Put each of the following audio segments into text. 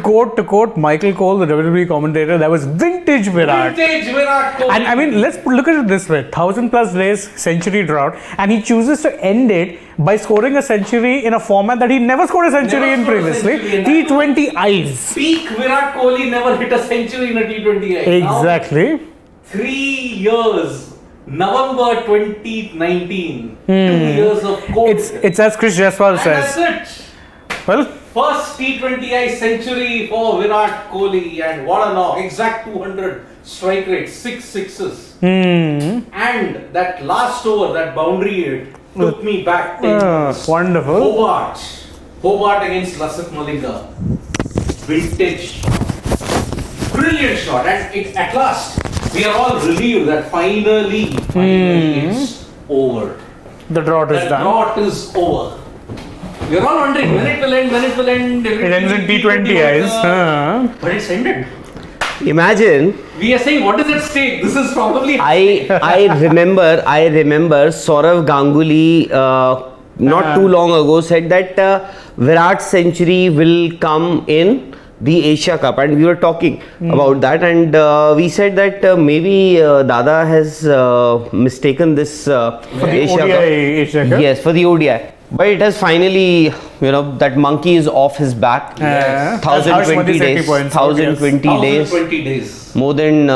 to quote Michael Cole, the WWE commentator, that was vintage Virat. Vintage Virat Kohli. And I mean, let's look at it this way: 1,000+ days century drought, and he chooses to end it by scoring a century in a format that he never scored a century in previously. T20 I's. Peak Virat Kohli never hit a century in a T20 I. Exactly. Now, 3 years. November 2019. 2 years of COVID. It's as Chris Jaiswal And says. that's it. Well, First T20I century for Virat Kohli, and what a knock. Exact 200 strike rate, 6 sixes. And that last over, that boundary hit, took me back 10 years. Wonderful. Hobart against Lasith Malinga. Vintage. Brilliant shot. And it, at last, we are all relieved that finally it's over. The drought is The done. drought is over. We are all wondering when it will end. It ends in T20 I's. But it's ended. Imagine. We are saying what is at stake? This is probably. I remember Saurav Ganguly not too long ago said that Virat's century will come in the Asia Cup, and we were talking about that, and we said that maybe Dada has mistaken this for the ODI Asia Cup? Yes, for the ODI. But it has finally, that monkey is off his back. Yes. 1,020 days. 1,020 days. 1,020 days. More than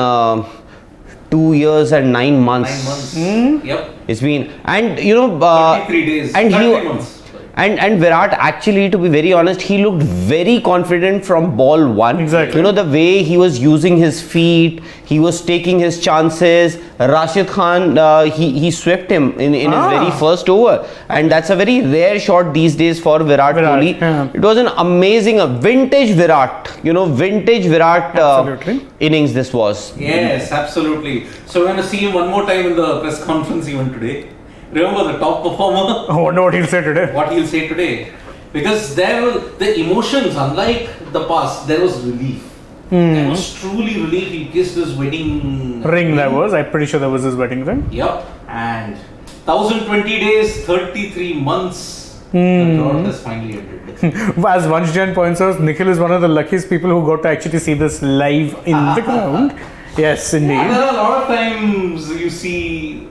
2 years and 9 months. 9 months. Yep. It's been, and 33 days. and 30 months. And Virat, actually, to be very honest, he looked very confident from ball one. Exactly. The way he was using his feet, he was taking his chances. Rashid Khan, he swept him in his very first over, and that's a very rare shot these days for Virat Kohli. Yeah. It was an amazing, vintage Virat, vintage Virat innings this was. Yes, absolutely. So we're going to see him one more time in the press conference even today. Remember the top performer? I wonder what he'll say today. What he'll say today. Because there was the emotions, unlike the past, there was relief. There was truly relief. He kissed his wedding Ring that was. I'm pretty sure that was his wedding ring. Yep. And 1,020 days, 33 months. The drought has finally ended. As Vanshjan points out, Nikhil is one of the luckiest people who got to actually see this live in the ground. Yes, indeed. And there are a lot of times you see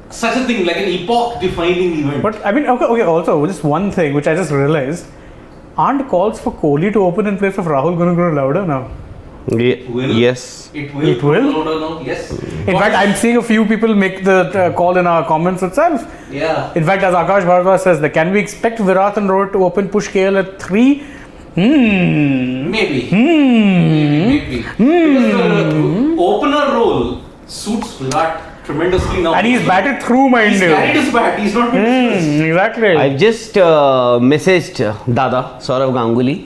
such a thing like an epoch-defining event. But I mean, okay. Also, just one thing which I just realized: aren't calls for Kohli to open in place of Rahul going to grow louder now? Yes. It will. It will? Louder now. Yes. In fact, I'm seeing a few people make the call in our comments itself. Yeah. In fact, as Akash Bhardwaj says, can we expect Virat and Rohit to open push KL at 3? Maybe. Maybe. Because the opener role suits Virat tremendously now. And he's batted through, mind He's you. carried his bat. He's not been Exactly. I've just messaged Dada, Saurav Ganguly.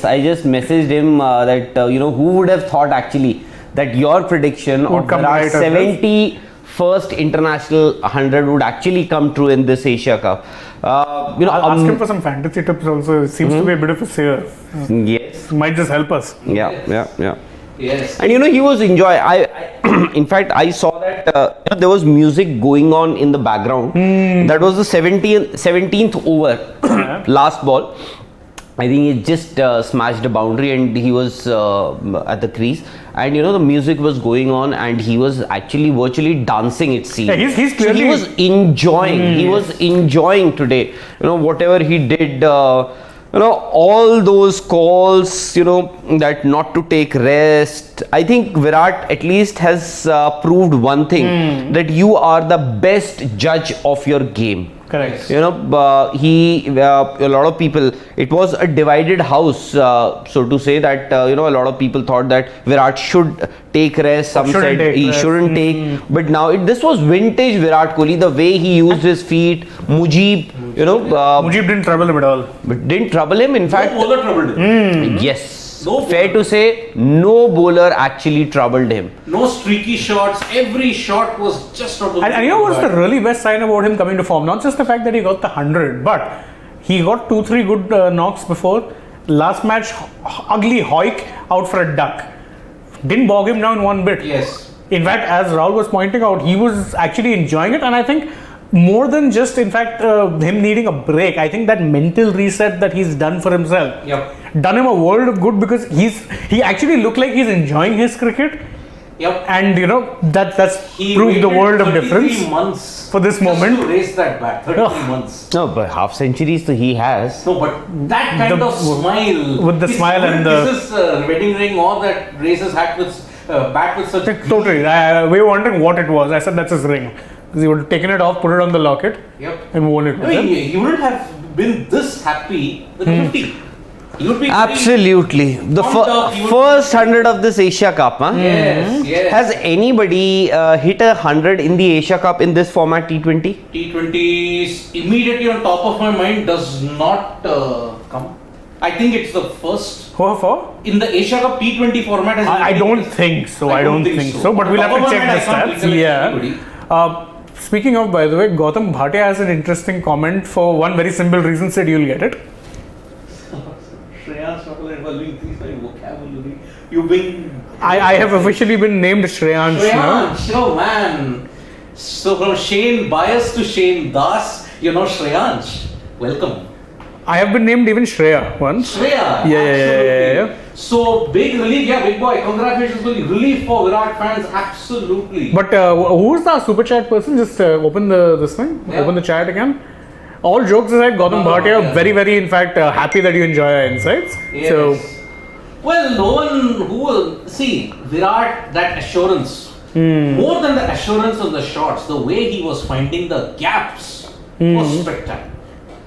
I just messaged him that who would have thought actually that your prediction Would of come Virat's right at this. 71st international 100 would actually come true in this Asia Cup. I'll ask him for some fantasy tips also. It seems to be a bit of a seer. Yes. Might just help us. Yeah. Yes. And he was enjoying. In fact, I saw that there was music going on in the background. That was the 17th over, last ball. I think it just smashed a boundary, and he was at the crease. And the music was going on, and he was actually virtually dancing. It seemed. Yeah, he's clearly. So he was enjoying. He was enjoying today. Whatever he did. All those calls, that not to take rest. I think Virat at least has proved one thing, that you are the best judge of your game. Correct. A lot of people, it was a divided house, so to say, that a lot of people thought that Virat should take rest, some said he shouldn't take, but now this was vintage Virat Kohli, the way he used his feet. Mujib, Mujib didn't trouble him at all. but didn't trouble him, in fact. No bowler troubled him. Yes. No Fair bowler. to say, no bowler actually troubled him. No streaky shots. Every shot was just out of And what's the really best sign about him coming to form? Not just the fact that he got the 100, but he got 2-3 good knocks before. Last match, ugly Hoik out for a duck. Didn't bog him down one bit. Yes. In fact, as Rahul was pointing out, he was actually enjoying it, and I think more than just, in fact, him needing a break, I think that mental reset that he's done for himself, done him a world of good, because he actually looked like he's enjoying his cricket. And that's proved the world of difference months for this moment. To raise that bat, 33 months. No, but half centuries he has. No, but that kind of smile. With the smile and the... This is wedding ring or that raises hat with bat with such... Totally. We were wondering what it was. I said that's his ring. Because he would have taken it off, put it on the locket, and worn it with him. He wouldn't have been this happy with 50. He would be Absolutely. The first 100 of this Asia Cup, huh? Yes. Has anybody hit 100 in the Asia Cup in this format T20? T20 immediately on top of my mind does not come. I think it's the first. For? In the Asia Cup T20 format. I don't think so. I don't think so. But we'll have to check the stats. Yeah. Speaking of, by the way, Gautam Bhatia has an interesting comment for one very simple reason. Said you'll get it. Vocabulary. You've been. I have officially been named Shreyansh. Oh man. So from Shane Bias to Shane Das, Shreyansh. Welcome. I have been named even Shreya once. Shreya. Yeah. So big relief, big boy. Congratulations, relief for Virat fans, absolutely. But who's the super chat person? Just open this thing. Open the chat again. All jokes aside, Gautam Bhatia, very, very, in fact, happy that you enjoy our insights. Yes. So, well, no one who will see Virat, that assurance, more than the assurance on the shots, the way he was finding the gaps was spectacular.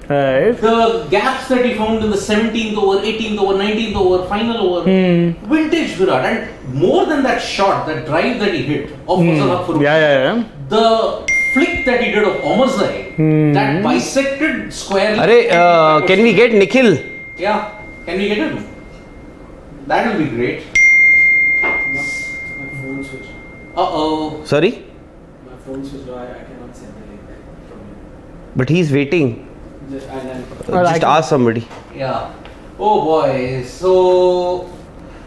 Right. The gaps that he found in the 17th over, 18th over, 19th over, final over, vintage Virat, and more than that shot, that drive that he hit of Muzaffar Farooqi, the flick that he did of Omarzai, that bisected squarely. Can we get Nikhil? Yeah, can we get him? That will be great. My phone switched. Sorry? My phone switched off. I cannot send the link from you. But he's waiting. Just ask somebody. Yeah. Oh boy. So,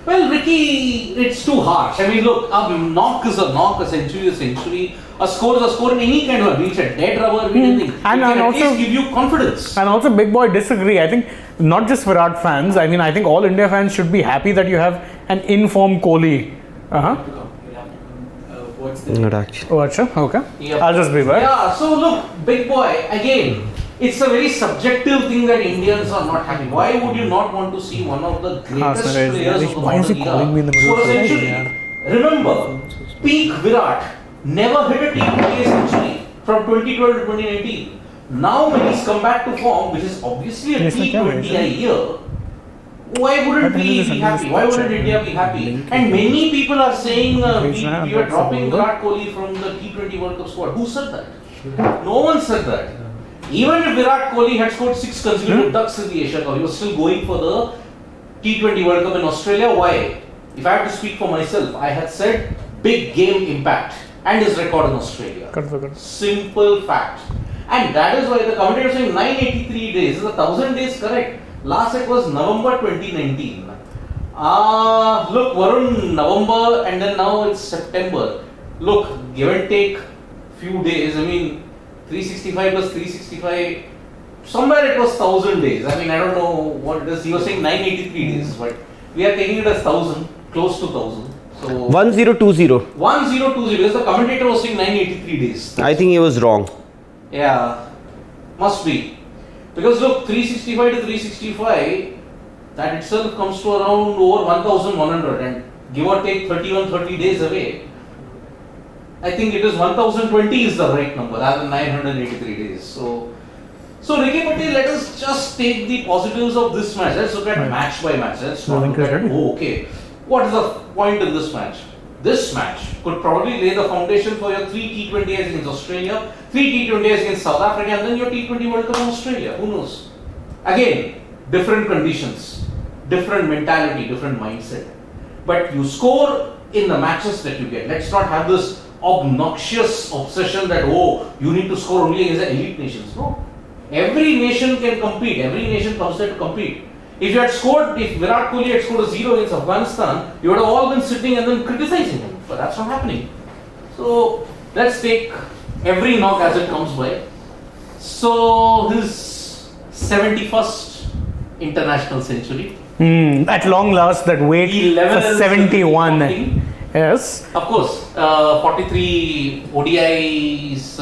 well, Ricky, it's too harsh. I mean, look, a knock is a knock, a century is a century. A score is a score in any kind of a reach, a dead rubber, anything. And at also least give you confidence. And also, Big Boy, disagree. I think not just Virat fans. I mean, I think all India fans should be happy that you have an informed Kohli. What's the Not actually. Oh, acha, okay. Yep. I'll just be back. Yeah. So look, Big Boy, again. It's a very subjective thing that Indians are not happy. Why would you not want to see one of the greatest players of the Why is he calling me in the middle of the century? Remember, peak Virat never hit a T20 century from 2012 to 2019. Now when he's come back to form, which is obviously a T20 a year, why wouldn't we be happy? Why wouldn't India be happy? And many people are saying we are dropping Virat Kohli from the T20 World Cup squad. Who said that? No one said that. Even if Virat Kohli had scored 6 consecutive ducks in the Asia Cup, he was still going for the T20 World Cup in Australia. Why? If I have to speak for myself, I had said big game impact and his record in Australia. Simple fact. And that is why the commentator is saying 983 days. Is 1,000 days correct? Last it was November 2019. Look, Varun, November and then now it's September. Look, give and take few days. I mean, 365 plus 365, somewhere it was 1,000 days. I mean, I don't know what it is. He was saying 983 days, but we are taking it as 1,000, close to 1,000. So 1020. 1020, because the commentator was saying 983 days. I think he was wrong. Yeah, must be. Because look, 365 to 365, that itself comes to around over 1,100 and give or take 30 days away. I think it is 1020 is the right number rather than 983 days. So Ricky Patel, let us just take the positives of this match. Let's look at match by match. Let's not look at, what is the point in this match? This match could probably lay the foundation for your 3 T20Is against Australia, 3 T20Is against South Africa, and then your T20 World Cup in Australia. Who knows? Again, different conditions, different mentality, different mindset. But you score in the matches that you get. Let's not have this obnoxious obsession that you need to score only against the elite nations. No, every nation can compete. Every nation comes there to compete. If Virat Kohli had scored a 0 against Afghanistan, you would have all been sitting and then criticizing him. But that's not happening. So let's take every knock as it comes by. So his 71st international century. At long last, that wait for 71. Yes. Of course, 43 ODIs,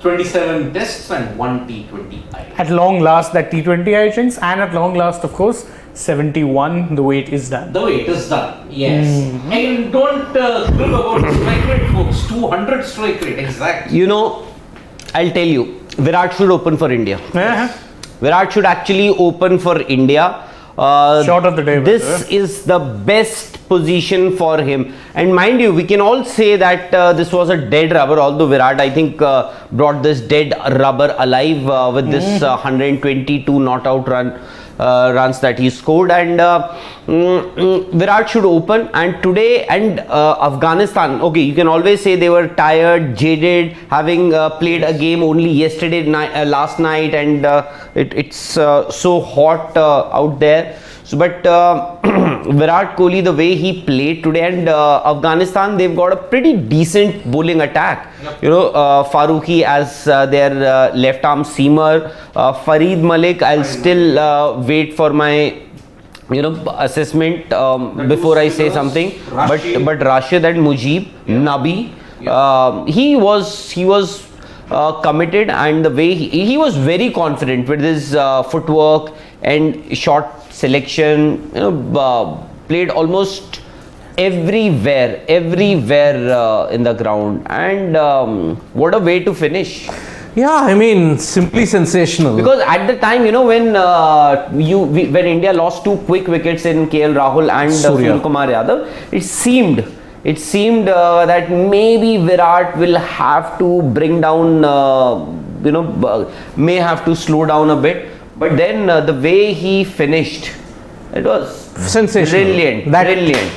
27 tests and 1 T20I. At long last, that T20 I think, and at long last, of course, 71. The wait is done. The wait is done. Yes. And don't crib about strike rate, folks. 200 strike rate, exact. You know, I'll tell you, Virat should open for India. Uh-huh. Virat should actually open for India. Short of the day. This is the best position for him. And mind you, we can all say that this was a dead rubber, although Virat, I think, brought this dead rubber alive with this 122 not out runs that he scored. And Virat should open. And today, and Afghanistan, okay, you can always say they were tired, jaded, having played a game only yesterday last night, and it's so hot out there. So, but Virat Kohli, the way he played today, and Afghanistan, they've got a pretty decent bowling attack. Yep. You know, Farooqi as their left arm seamer, Farid Malik, I'll still wait for my assessment before I say something. But Rashid and Mujib, Nabi, he was committed, and the way he was very confident with his footwork and shot selection. Played almost everywhere in the ground, and what a way to finish. Yeah, I mean, simply sensational. Because at the time, when India lost 2 quick wickets in KL Rahul and Surya Kumar Yadav, it seemed that maybe Virat will have to bring down, may have to slow down a bit. But then the way he finished, it was sensational. Brilliant.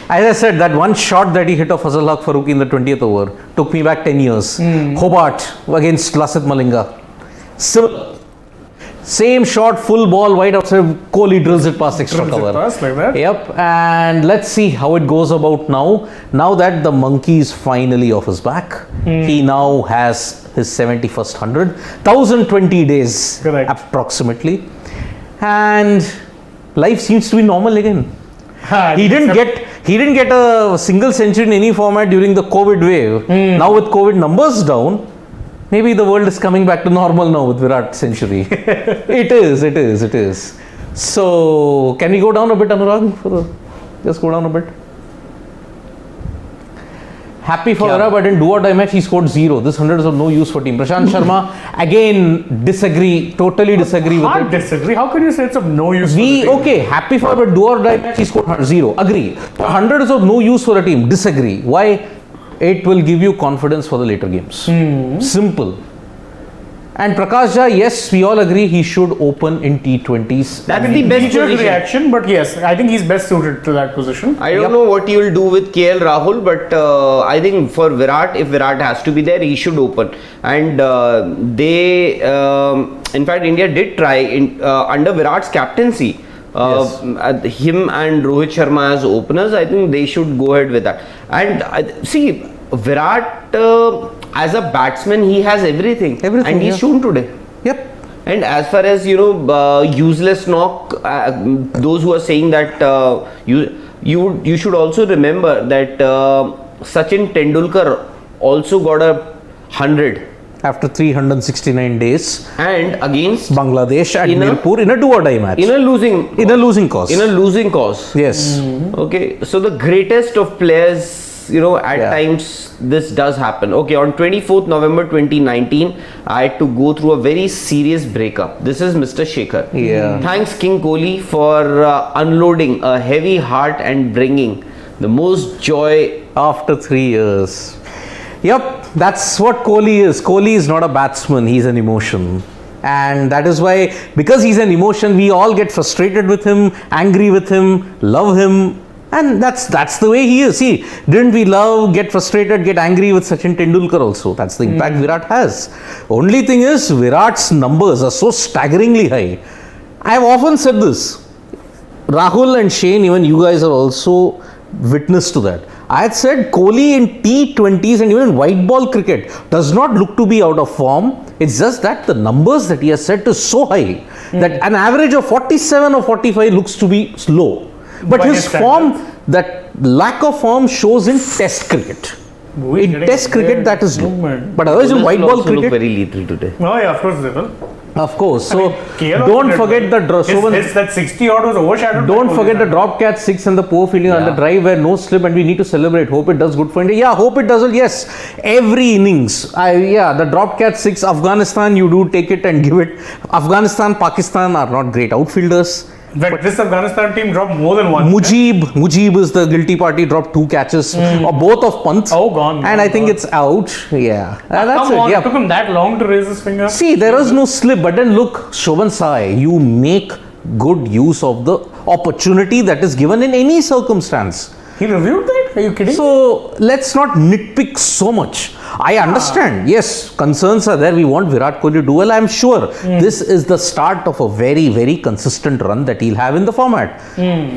As I said, that one shot that he hit of Fazal Haq Farooqi in the 20th over took me back 10 years. Hobart against Lasith Malinga. Similar. Same shot, full ball, wide outside. Kohli drills it past extra cover. Like that. Yep. And let's see how it goes about now. Now that the monkey is finally off his back, he now has his 71st 100. 1020 days. Correct. Approximately. And life seems to be normal again. He didn't get a single century in any format during the COVID wave. Now with COVID numbers down, maybe the world is coming back to normal now with Virat century. It is. So can we go down a bit, Anurag? Just go down a bit. Happy for Virat, but in do or die match he scored 0. This 100 is of no use for team. Prashant Sharma again totally disagree with it. Disagree. How can you say it's of no use? For the team? Okay, happy for, but do or die match he scored 0. Agree. 100 is of no use for a team. Disagree. Why? It will give you confidence for the later games. Simple. And Prakash Jha, yes, we all agree he should open in T20s. That's the best Knee-jerk position. reaction, but yes, I think he's best suited to that position. I don't know what he will do with KL Rahul, but I think for Virat, if Virat has to be there, he should open. And in fact, India did try under Virat's captaincy. Him and Rohit Sharma as openers, I think they should go ahead with that. And see, Virat as a batsman, he has everything and he's shown today. Yep. And as far as useless knock, those who are saying that you should also remember that Sachin Tendulkar also got 100 After 369 days and against Bangladesh at Mirpur in a do or die match. in a losing cause. Yes. Okay, so the greatest of players, at times this does happen. Okay, on 24th November 2019, I had to go through a very serious breakup. This is Mr. Shekhar. Yeah. Thanks King Kohli for unloading a heavy heart and bringing the most joy. After 3 years. Yep, that's what Kohli is. Kohli is not a batsman, he's an emotion. And that is why, because he's an emotion, we all get frustrated with him, angry with him, love him. And that's the way he is. See, didn't we get frustrated, get angry with Sachin Tendulkar also? That's the impact Virat has. Only thing is, Virat's numbers are so staggeringly high. I have often said this. Rahul and Shane, even you guys are also witness to that. I had said Kohli in T20s and even in white ball cricket does not look to be out of form. It's just that the numbers that he has set is so high that an average of 47 or 45 looks to be low. But By his his form, standards. that lack of form shows in Test cricket. Boy, In getting Test cricket, weird that is low. movement. But otherwise, in Kohlis white will ball also look cricket, very lethal today. Oh yeah, of course they will. of course. So KL also don't did forget well. the draw. His that 60 odd was overshadowed. Don't by forget the Kohli's drop catch 6 and the poor fielding on the drive where no slip, and we need to celebrate. Hope it does good for India. Yeah, hope it does well. Yes, every innings. The drop catch 6, Afghanistan, you do take it and give it. Afghanistan, Pakistan are not great outfielders. In fact, this Afghanistan team dropped more than one. Mujib is the guilty party, dropped 2 catches, or both of punts. Oh, gone. And I think it's out. Yeah. That's Come on, it. Yeah. it took him that long to raise his finger. See, there is no slip, but then look, Shobhan Sai, you make good use of the opportunity that is given in any circumstance. He reviewed that? Are you kidding? So let's not nitpick so much. I understand. Yes, concerns are there. We want Virat Kohli to do well. I'm sure this is the start of a very, very consistent run that he'll have in the format.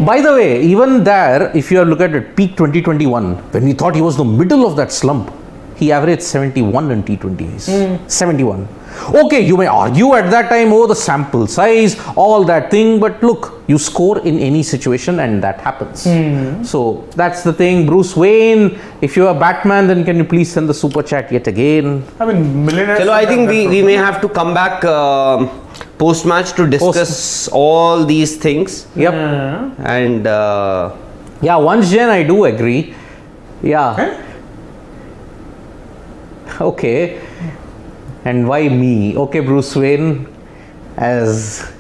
By the way, even there, if you look at it, peak 2021, when we thought he was the middle of that slump, he averaged 71 in T20s. 71. Okay, you may argue at that time, oh, the sample size, all that thing, but look, you score in any situation and that happens. So that's the thing. Bruce Wayne, if you're a Batman, then can you please send the super chat yet again? I mean, millionaires. Chalo, I think we may have to come back post match to discuss all these things. Yep. And Yeah, once Jen, I do agree. Yeah. Eh? Okay. And why me? Okay, Bruce Wayne as...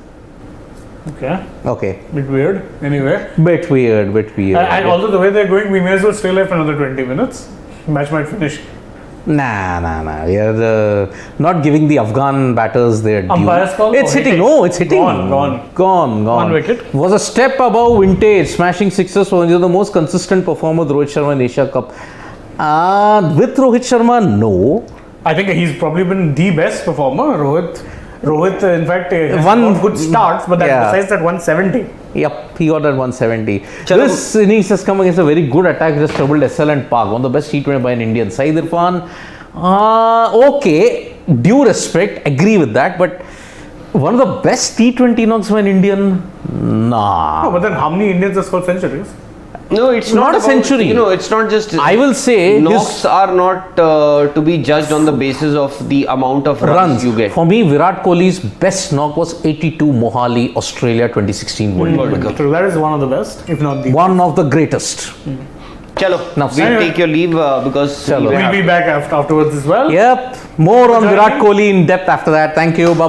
Okay. Okay. Bit weird. Anyway. Bit weird. And although the way they're going, we may as well stay live for another 20 minutes. Match might finish. Nah. We are not giving the Afghan batters their due. Umpire's call? It's Oh, hitting. hitting. No, it's hitting. Gone. One wicket. Was a step above vintage. Smashing sixes for the most consistent performer, Rohit Sharma in Asia Cup. With Rohit Sharma, no. I think he's probably been the best performer. Rohit, in fact, has One- got good starts, but besides that 170. Yep, he got that 170. Chalo. This innings has come against a very good attack, just troubled SL and Park. One of the best T20 by an Indian. Saeed Irfan, okay, due respect, agree with that, but one of the best T20 knocks by an Indian, nah. No, but then how many Indians have scored centuries? no, it's Not not a about, century. You know, it's not just. I will say knocks are not to be judged on the basis of the amount of runs you get. For me, Virat Kohli's best knock was 82 Mohali, Australia 2016 World Cup. So that is one of the best, if not the One of the greatest. Chalo, Now, we'll anyway. take your leave because Chalo. we We'll have be back afterwards as well. Yep, more on Joining. Virat Kohli in depth after that. Thank you. Bye.